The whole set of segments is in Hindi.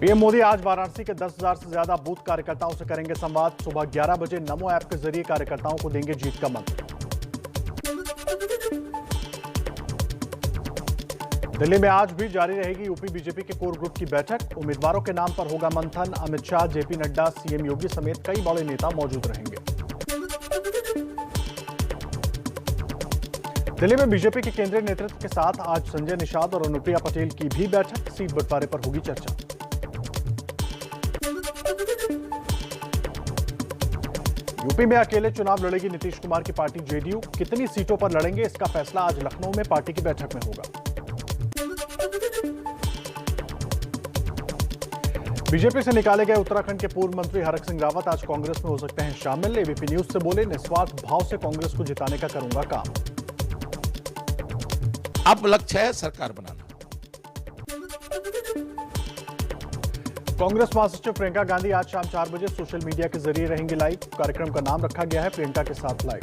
पीएम मोदी आज वाराणसी के 10,000 से ज्यादा बूथ कार्यकर्ताओं से करेंगे संवाद। सुबह 11 बजे नमो ऐप के जरिए कार्यकर्ताओं को देंगे जीत का मंत्र। दिल्ली में आज भी जारी रहेगी यूपी बीजेपी के कोर ग्रुप की बैठक। उम्मीदवारों के नाम पर होगा मंथन। अमित शाह, जेपी नड्डा, सीएम योगी समेत कई बड़े नेता मौजूद रहेंगे। दिल्ली में बीजेपी के केंद्रीय नेतृत्व के साथ आज संजय निषाद और अनुप्रिया पटेल की भी बैठक। सीट बंटवारे पर होगी चर्चा। यूपी में अकेले चुनाव लड़ेगी नीतीश कुमार की पार्टी जेडीयू। कितनी सीटों पर लड़ेंगे इसका फैसला आज लखनऊ में पार्टी की बैठक में होगा। बीजेपी से निकाले गए उत्तराखंड के पूर्व मंत्री हरक सिंह रावत आज कांग्रेस में हो सकते हैं शामिल। एबीपी न्यूज से बोले, निस्वार्थ भाव से कांग्रेस को जिताने का करूंगा काम। अब लक्ष्य है सरकार बनाना। कांग्रेस महासचिव प्रियंका गांधी आज शाम 4 बजे सोशल मीडिया के जरिए रहेंगी लाइव। कार्यक्रम का नाम रखा गया है प्रियंका के साथ लाइव।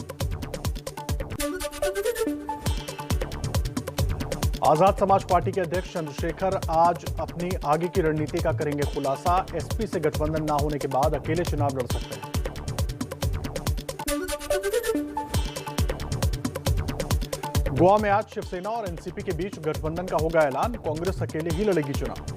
आजाद समाज पार्टी के अध्यक्ष चंद्रशेखर आज अपनी आगे की रणनीति का करेंगे खुलासा। एसपी से गठबंधन न होने के बाद अकेले चुनाव लड़ सकते हैं। गोवा में आज शिवसेना और एनसीपी के बीच गठबंधन का होगा ऐलान। कांग्रेस अकेले ही लड़ेगी चुनाव।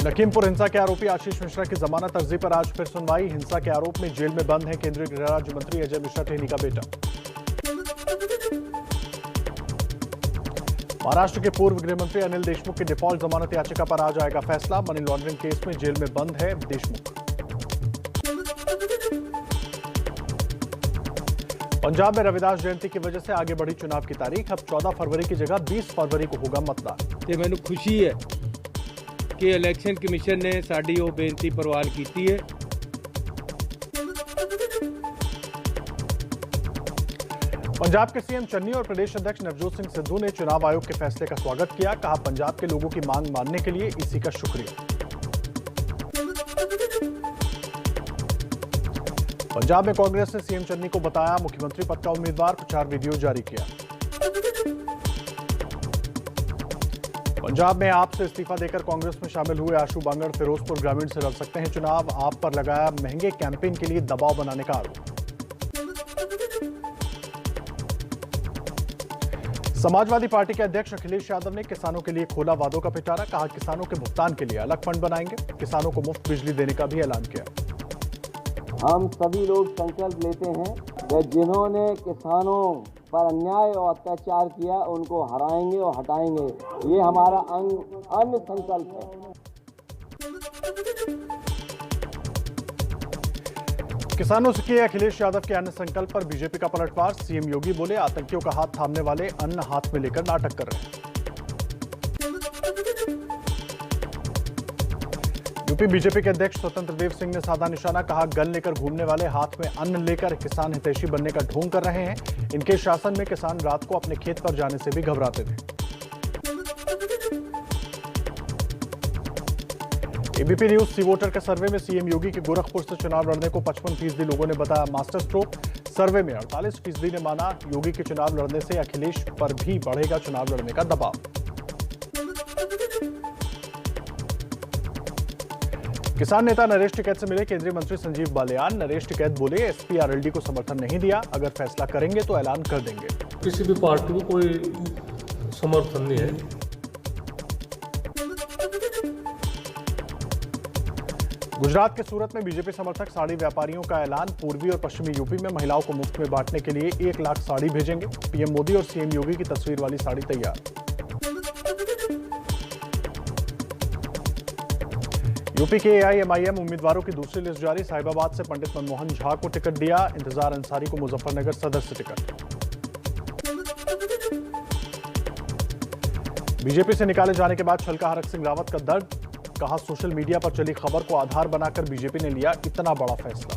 लखीमपुर हिंसा के आरोपी आशीष मिश्रा की जमानत अर्जी पर आज फिर सुनवाई। हिंसा के आरोप में जेल में बंद है केंद्रीय गृह राज्य मंत्री अजय मिश्रा टेनी का बेटा। महाराष्ट्र के पूर्व गृह मंत्री अनिल देशमुख की डिफॉल्ट जमानत याचिका पर आज आएगा फैसला। मनी लॉन्ड्रिंग केस में जेल में बंद है देशमुख। पंजाब में रविदास जयंती की वजह से आगे बढ़ी चुनाव की तारीख। अब 14 फरवरी की जगह 20 फरवरी को होगा मतदान। मैनू खुशी है कि इलेक्शन कमीशन ने साडी वो बेनती परवान की है। पंजाब के सीएम चन्नी और प्रदेश अध्यक्ष नवजोत सिंह सिद्धू ने चुनाव आयोग के फैसले का स्वागत किया। कहा, पंजाब के लोगों की मांग मानने के लिए इसी का शुक्रिया। पंजाब में कांग्रेस ने सीएम चन्नी को बताया मुख्यमंत्री पद का उम्मीदवार। प्रचार वीडियो जारी किया। पंजाब में आप से इस्तीफा देकर कांग्रेस में शामिल हुए आशु बांगड़ फिरोजपुर ग्रामीण से लड़ सकते हैं चुनाव। आप पर लगाया महंगे कैंपेन के लिए दबाव बनाने का आरोप। समाजवादी पार्टी के अध्यक्ष अखिलेश यादव ने किसानों के लिए खोला वादों का पिटारा। कहा, किसानों के भुगतान के लिए अलग फंड बनाएंगे। किसानों को मुफ्त बिजली देने का भी ऐलान किया। हम सभी लोग संकल्प लेते हैं कि जिन्होंने किसानों पर अन्याय और अत्याचार किया उनको हराएंगे और हटाएंगे। ये हमारा अन्य संकल्प है। किसानों से किए अखिलेश यादव के अन्य संकल्प पर बीजेपी का पलटवार। सीएम योगी बोले, आतंकियों का हाथ थामने वाले अन्न हाथ में लेकर नाटक कर रहे हैं। यूपी बीजेपी के अध्यक्ष स्वतंत्र देव सिंह ने साधा निशाना। कहा, गन लेकर घूमने वाले हाथ में अन्न लेकर किसान हितैषी बनने का ढोंग कर रहे हैं। इनके शासन में किसान रात को अपने खेत पर जाने से भी घबराते थे। एबीपी न्यूज सी वोटर के सर्वे में सीएम योगी के गोरखपुर से चुनाव लड़ने को 55% लोगों ने बताया मास्टर स्ट्रोक। सर्वे में 48% ने माना योगी के चुनाव लड़ने से अखिलेश पर भी बढ़ेगा चुनाव लड़ने का दबाव। किसान नेता नरेश टिकैत से मिले केंद्रीय मंत्री संजीव बालियान। नरेश टिकैत बोले, एसपी आरएलडी को समर्थन नहीं दिया। अगर फैसला करेंगे तो ऐलान कर देंगे। किसी भी पार्टी को कोई समर्थन नहीं है। गुजरात के सूरत में बीजेपी समर्थक साड़ी व्यापारियों का ऐलान। पूर्वी और पश्चिमी यूपी में महिलाओं को मुफ्त में बांटने के लिए 1 लाख साड़ी भेजेंगे। पीएम मोदी और सीएम योगी की तस्वीर वाली साड़ी तैयार। यूपी के एआईएमआईएम उम्मीदवारों की दूसरी लिस्ट जारी। साहिबाबाद से पंडित मनमोहन झा को टिकट दिया। इंतजार अंसारी को मुजफ्फरनगर सदर से टिकट। बीजेपी से निकाले जाने के बाद छलका हरक सिंह रावत का दर्द। कहा, सोशल मीडिया पर चली खबर को आधार बनाकर बीजेपी ने लिया इतना बड़ा फैसला।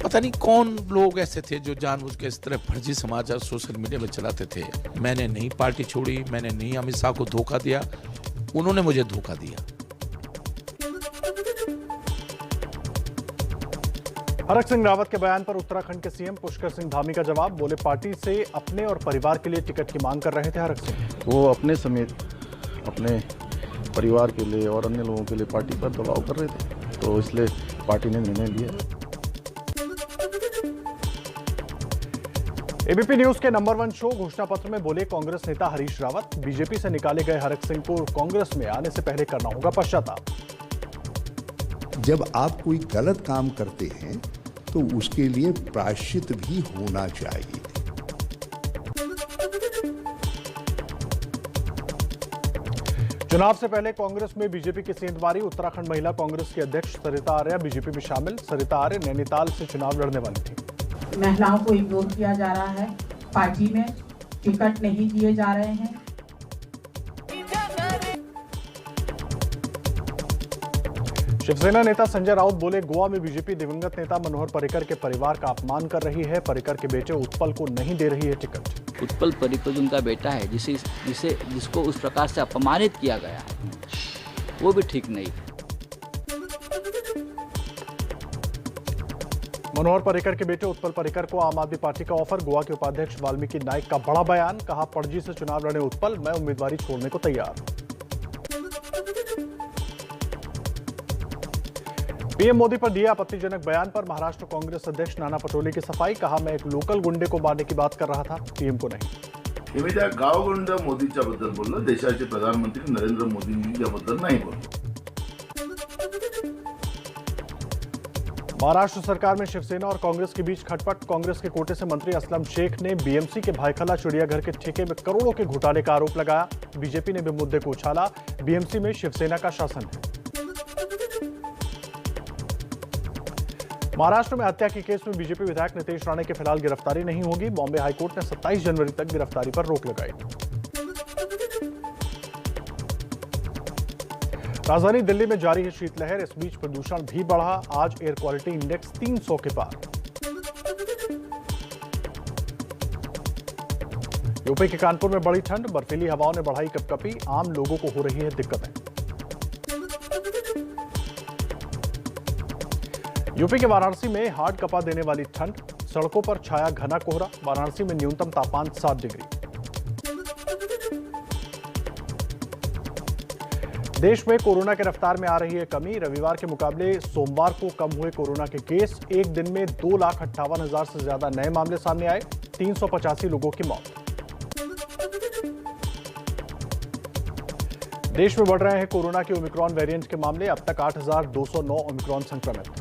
पता नहीं कौन लोग ऐसे थे जो जानबूझ के इस तरह फर्जी समाचार सोशल मीडिया में चलाते थे। मैंने नहीं पार्टी छोड़ी, मैंने नहीं अमित शाह को धोखा दिया, उन्होंने मुझे धोखा दिया। हरक सिंह रावत के बयान पर उत्तराखंड के सीएम पुष्कर सिंह धामी का जवाब। बोले पार्टी से अपने और परिवार के लिए टिकट की मांग कर रहे थे हरक सिंह। वो अपने समेत अपने परिवार के लिए और अन्य लोगों के लिए पार्टी पर दबाव कर रहे थे, तो इसलिए पार्टी ने निर्णय लिया। एबीपी न्यूज के नंबर 1 शो घोषणा पत्र में बोले कांग्रेस नेता हरीश रावत, बीजेपी से निकाले गए हरक सिंह को कांग्रेस में आने से पहले करना होगा पश्चाताप। जब आप कोई गलत काम करते हैं तो उसके लिए प्रायश्चित भी होना चाहिए। चुनाव से पहले कांग्रेस में बीजेपी की सेंधमारी। उत्तराखंड महिला कांग्रेस की अध्यक्ष सरिता आर्या बीजेपी में शामिल। सरिता आर्य नैनीताल से चुनाव लड़ने वाली थी। महिलाओं को इग्नोर किया जा रहा है, पार्टी में टिकट नहीं दिए जा रहे हैं। शिवसेना नेता संजय राउत बोले, गोवा में बीजेपी दिवंगत नेता मनोहर पर्रिकर के परिवार का अपमान कर रही है। पर्रिकर के बेटे उत्पल को नहीं दे रही है टिकट। उत्पल पर्रिकर उनका बेटा है, जिसको उस प्रकार से अपमानित किया गया है, वो भी ठीक नहीं है। मनोहर पर्रिकर के बेटे उत्पल पर्रिकर को आम आदमी पार्टी का ऑफर। गोवा के उपाध्यक्ष वाल्मीकि नाइक का बड़ा बयान। कहा, पणजी से चुनाव लड़े उत्पल, मैं उम्मीदवारी छोड़ने को तैयार। पीएम मोदी पर दिया आपत्तिजनक बयान पर महाराष्ट्र कांग्रेस अध्यक्ष नाना पटोले की सफाई। कहा, मैं एक लोकल गुंडे को मारने की बात कर रहा था, पीएम को नहीं। मी त्या गावगुंड मोदीच्या बद्दल बोललो, देशाचे प्रधानमंत्री नरेंद्र मोदी याबद्दल नाही बोललो। महाराष्ट्र सरकार में शिवसेना और कांग्रेस के बीच खटपट। कांग्रेस के कोटे से मंत्री असलम शेख ने बीएमसी के भाईखला चिड़ियाघर के ठेके में करोड़ों के घोटाले का आरोप लगाया। बीजेपी ने भी मुद्दे को उछाला। बीएमसी में शिवसेना का शासन है। महाराष्ट्र में हत्या के केस में बीजेपी विधायक नितेश राणे की फिलहाल गिरफ्तारी नहीं होगी। बॉम्बे हाईकोर्ट ने 27 जनवरी तक गिरफ्तारी पर रोक लगाई। राजधानी दिल्ली में जारी है शीतलहर। इस बीच प्रदूषण भी बढ़ा। आज एयर क्वालिटी इंडेक्स 300 के पार। यूपी के कानपुर में बढ़ी ठंड। बर्फीली हवाओं ने बढ़ाई कपकपी। आम लोगों को हो रही है दिक्कतें। यूपी के वाराणसी में हार्ड कपा देने वाली ठंड। सड़कों पर छाया घना कोहरा। वाराणसी में न्यूनतम तापमान 7 डिग्री। देश में कोरोना की रफ्तार में आ रही है कमी। रविवार के मुकाबले सोमवार को कम हुए कोरोना के केस। एक दिन में 2,58,000 से ज्यादा नए मामले सामने आए। 385 लोगों की मौत। देश में बढ़ रहे हैं कोरोना के ओमिक्रॉन वेरिएंट के मामले। अब तक 8,209 ओमिक्रॉन संक्रमित।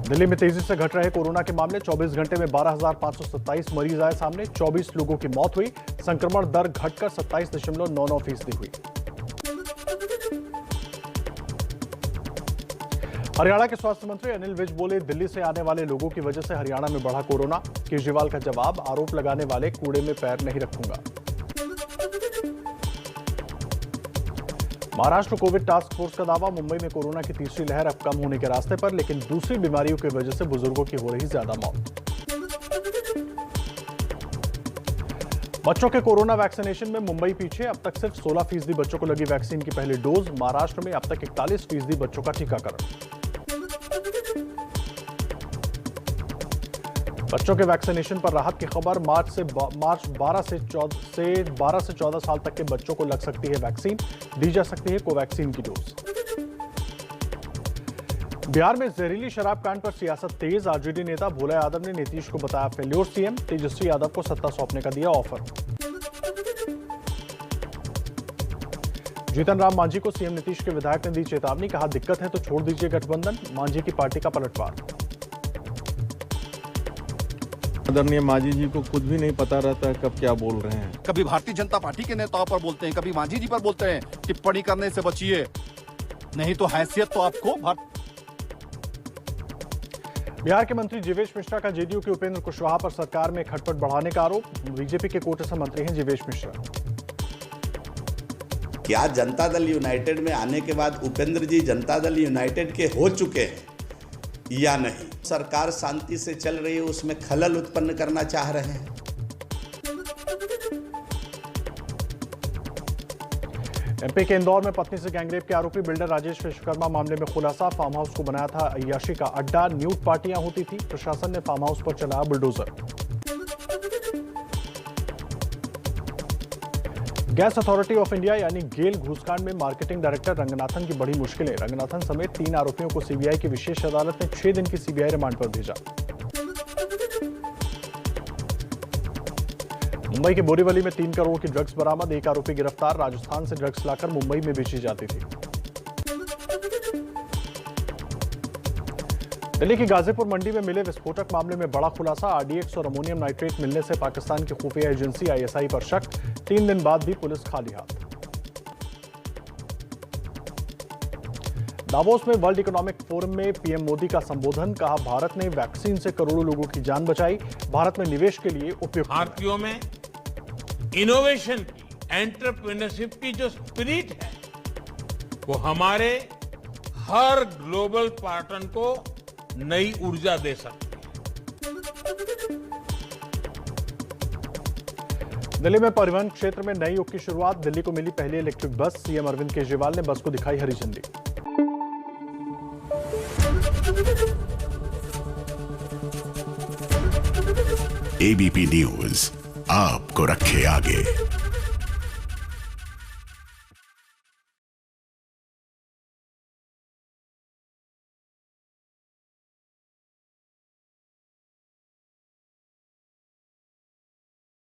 दिल्ली में तेजी से घट रहे कोरोना के मामले। 24 घंटे में 12,527 मरीज आए सामने। 24 लोगों की मौत हुई। संक्रमण दर घटकर 27.99% हुई। हरियाणा के स्वास्थ्य मंत्री अनिल विज बोले, दिल्ली से आने वाले लोगों की वजह से हरियाणा में बढ़ा कोरोना। केजरीवाल का जवाब, आरोप लगाने वाले कूड़े में पैर नहीं रखूंगा। महाराष्ट्र कोविड टास्क फोर्स का दावा, मुंबई में कोरोना की तीसरी लहर अब कम होने के रास्ते पर, लेकिन दूसरी बीमारियों की वजह से बुजुर्गों की हो रही ज्यादा मौत। बच्चों के कोरोना वैक्सीनेशन में मुंबई पीछे। अब तक सिर्फ 16% बच्चों को लगी वैक्सीन की पहली डोज। महाराष्ट्र में अब तक 41% बच्चों का टीकाकरण। बच्चों के वैक्सीनेशन पर राहत की खबर। मार्च 12 से 14 साल तक के बच्चों को लग सकती है वैक्सीन। दी जा सकती है कोवैक्सीन की डोज। बिहार में जहरीली शराब कांड पर सियासत तेज। आरजेडी नेता भोला यादव ने नीतीश को बताया फेल्योर सीएम। तेजस्वी यादव को सत्ता सौंपने का दिया ऑफर। जीतन राम मांझी को सीएम नीतीश के विधायक ने दी चेतावनी। कहा, दिक्कत है तो छोड़ दीजिए गठबंधन। मांझी की पार्टी का पलटवार। आदरणीय मांझी जी को खुद भी नहीं पता रहता है कब क्या बोल रहे हैं। कभी भारतीय जनता पार्टी के नेताओं पर बोलते हैं, कभी मांझी जी पर बोलते हैं। टिप्पणी करने से बचिए, नहीं तो हैसियत तो आपको। बिहार के मंत्री जीवेश मिश्रा का जेडीयू के उपेंद्र कुशवाहा पर सरकार में खटपट बढ़ाने का आरोप। बीजेपी के कोटे से मंत्री हैं जीवेश मिश्रा। क्या जनता दल यूनाइटेड में आने के बाद उपेंद्र जी जनता दल यूनाइटेड के हो चुके हैं या नहीं? सरकार शांति से चल रही है, उसमें खलल उत्पन्न करना चाह रहे हैं। एमपी के इंदौर में पत्नी से गैंगरेप के आरोपी बिल्डर राजेश विश्वकर्मा मामले में खुलासा। फार्म हाउस को बनाया था अय्याशी का अड्डा, न्यूड पार्टियां होती थी। प्रशासन ने फार्म हाउस पर चलाया bulldozer. Gas authority of India यानी गेल घूसकांड में मार्केटिंग डायरेक्टर रंगनाथन की बड़ी मुश्किलें। रंगनाथन समेत 3 आरोपियों को सीबीआई की विशेष अदालत ने 6 दिन की सीबीआई रिमांड पर भेजा। मुंबई के बोरीवली में 3 करोड़ की ड्रग्स बरामद, 1 आरोपी गिरफ्तार। राजस्थान से ड्रग्स लाकर मुंबई में बेची जाती थी। दिल्ली की गाजीपुर मंडी में मिले विस्फोटक मामले में बड़ा खुलासा। आरडीएक्स और अमोनियम नाइट्रेट मिलने से पाकिस्तान की खुफिया एजेंसी आईएसआई पर शक। 3 दिन बाद भी पुलिस खाली हाथ। दावोस में वर्ल्ड इकोनॉमिक फोरम में पीएम मोदी का संबोधन। कहा, भारत ने वैक्सीन से करोड़ों लोगों की जान बचाई। भारत में निवेश के लिए उपयुक्त। भारतीयों में इनोवेशन की, एंटरप्रेन्योरशिप की जो स्पिरिट है, वो हमारे हर ग्लोबल पार्टनर को नई ऊर्जा दे सकती है। दिल्ली में परिवहन क्षेत्र में नए युग की शुरुआत। दिल्ली को मिली पहली electric bus. CM Arvind Kejriwal ने बस को दिखाई हरी झंडी। एबीपी न्यूज आपको रखे आगे।